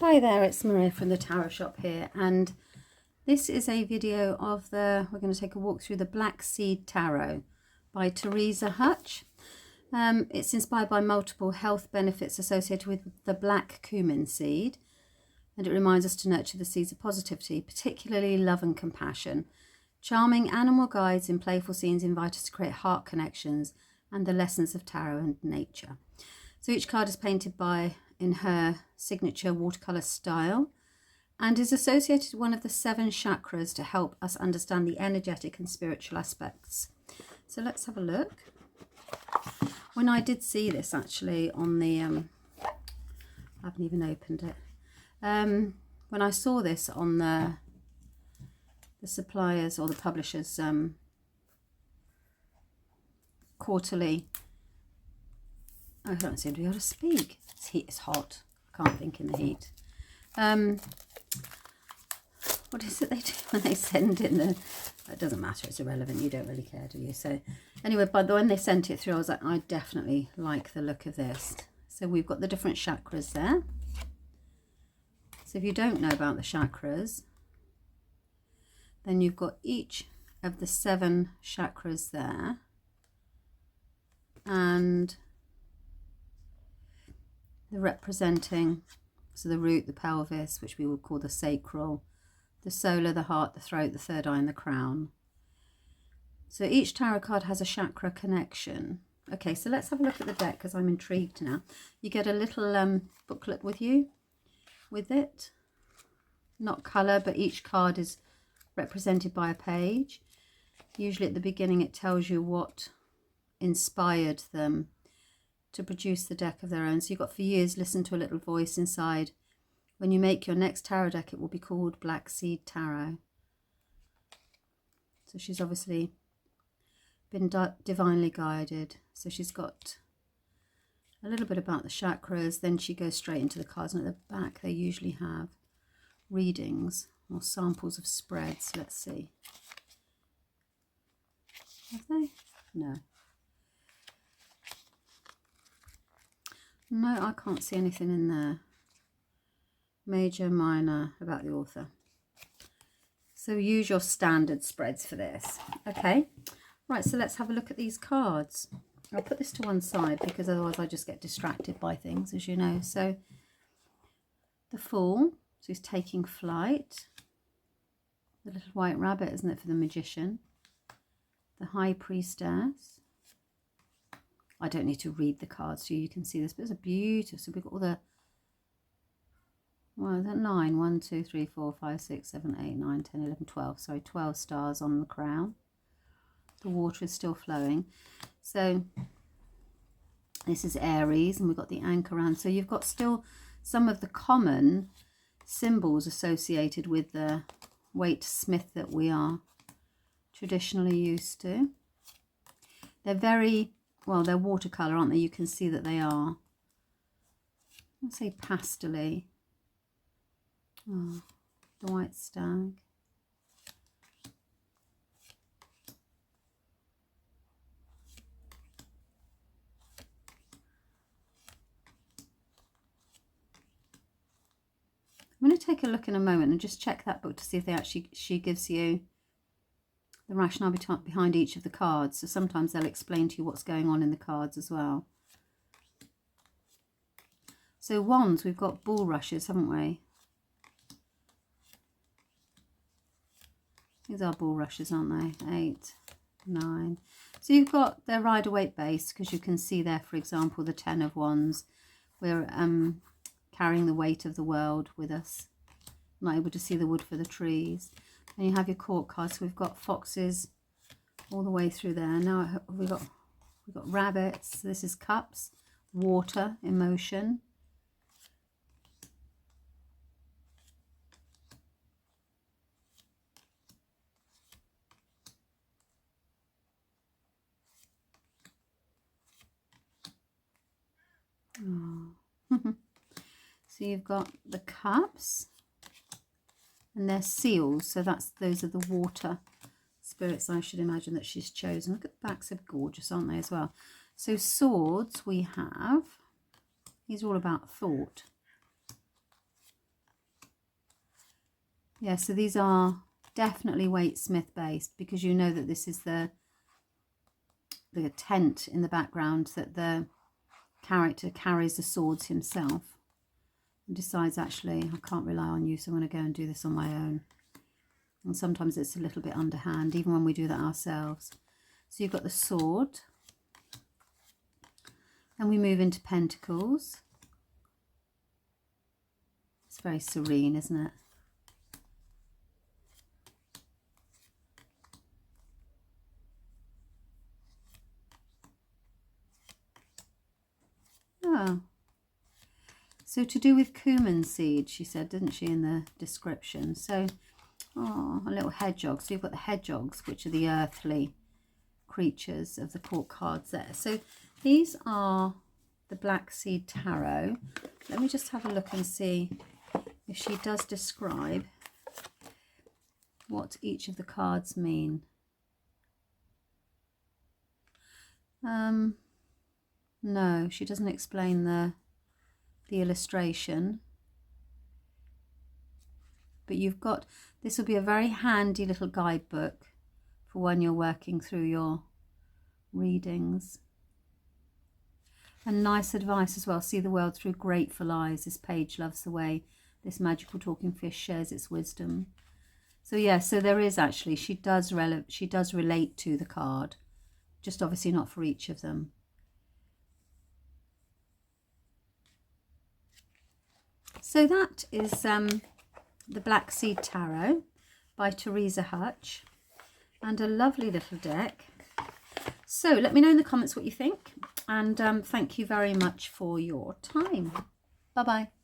Hi there, it's Maria from the Tarot Shop here, and this is a video of we're going to take a walk through the Black Seed Tarot by Theresa Hutch. It's inspired by multiple health benefits associated with the black cumin seed, and it reminds us to nurture the seeds of positivity, particularly love and compassion. Charming animal guides in playful scenes invite us to create heart connections and the lessons of tarot and nature. So each card is painted in her signature watercolour style and is associated with one of the 7 chakras to help us understand the energetic and spiritual aspects. So let's have a look. When I did see this actually on the, I haven't even opened it. When I saw this on the suppliers or the publishers quarterly, I don't seem to be able to speak. It's hot. I can't think in the heat. What is it they do when they send in the... It doesn't matter. It's irrelevant. You don't really care, do you? So anyway, but when they sent it through, I was like, I definitely like the look of this. So we've got the different chakras there. So if you don't know about the chakras, then you've got each of the 7 chakras there. And they're representing, so the root, the pelvis, which we would call the sacral, the solar, the heart, the throat, the third eye, and the crown. So each tarot card has a chakra connection. Okay, so let's have a look at the deck because I'm intrigued now. You get a little booklet with you, with it. Not colour, but each card is represented by a page. Usually at the beginning it tells you what inspired them to produce the deck of their own. So you've got for years listen to a little voice inside. When you make your next tarot deck, it will be called Black Seed Tarot. So she's obviously been divinely guided. So she's got a little bit about the chakras, then she goes straight into the cards, and at the back they usually have readings or samples of spreads. Let's see. Have they? No. No, I can't see anything in there. Major, minor, about the author. So use your standard spreads for this. Okay, right, so let's have a look at these cards. I'll put this to one side because otherwise I just get distracted by things, as you know. So the Fool, so he's taking flight. The little white rabbit, isn't it, for the Magician? The High Priestess. I don't need to read the cards so you can see this, but it's a beautiful. So we've got all the, well, that 9, 1, 2, 3, 4, 5, 6, 7, 8, 9, 10, 11, 12. Sorry, 12 stars on the crown. The water is still flowing. So this is Aries, and we've got the anchor around. So you've got still some of the common symbols associated with the Waite Smith that we are traditionally used to. They're very... well, they're watercolour, aren't they? You can see that they are, let's say, pastel-y. Oh, the white stag. I'm going to take a look in a moment and just check that book to see if she gives you the rationale behind each of the cards. So sometimes they'll explain to you what's going on in the cards as well. So wands, we've got bulrushes, haven't we? These are bulrushes, aren't they? 8, 9. So you've got their Rider-Waite base, because you can see there, for example, the 10 of wands. We're carrying the weight of the world with us. Not able to see the wood for the trees. And you have your court cards. So we've got foxes all the way through there. Now we've got rabbits. This is cups, water, emotion. Oh. So you've got the cups. And they're seals, so those are the water spirits, I should imagine, that she's chosen. Look at the backs, are gorgeous, aren't they, as well? So swords we have, these are all about thought. Yeah, so these are definitely Waite Smith based, because you know that this is the tent in the background, that the character carries the swords himself and decides, actually, I can't rely on you, so I'm going to go and do this on my own. And sometimes it's a little bit underhand, even when we do that ourselves. So you've got the sword. And we move into pentacles. It's very serene, isn't it? Oh. So to do with cumin seed, she said, didn't she, in the description? So, oh, a little hedgehog. So you've got the hedgehogs, which are the earthly creatures of the court cards there. So these are the Black Seed Tarot. Let me just have a look and see if she does describe what each of the cards mean. No, she doesn't explain the illustration. But you've got, this will be a very handy little guidebook for when you're working through your readings. And nice advice as well. See the world through grateful eyes. This page loves the way this magical talking fish shares its wisdom. So yeah, so there is actually, she does relate to the card, just obviously not for each of them. So that is the Black Seed Tarot by Theresa Hutch, and a lovely little deck. So let me know in the comments what you think, and thank you very much for your time. Bye bye.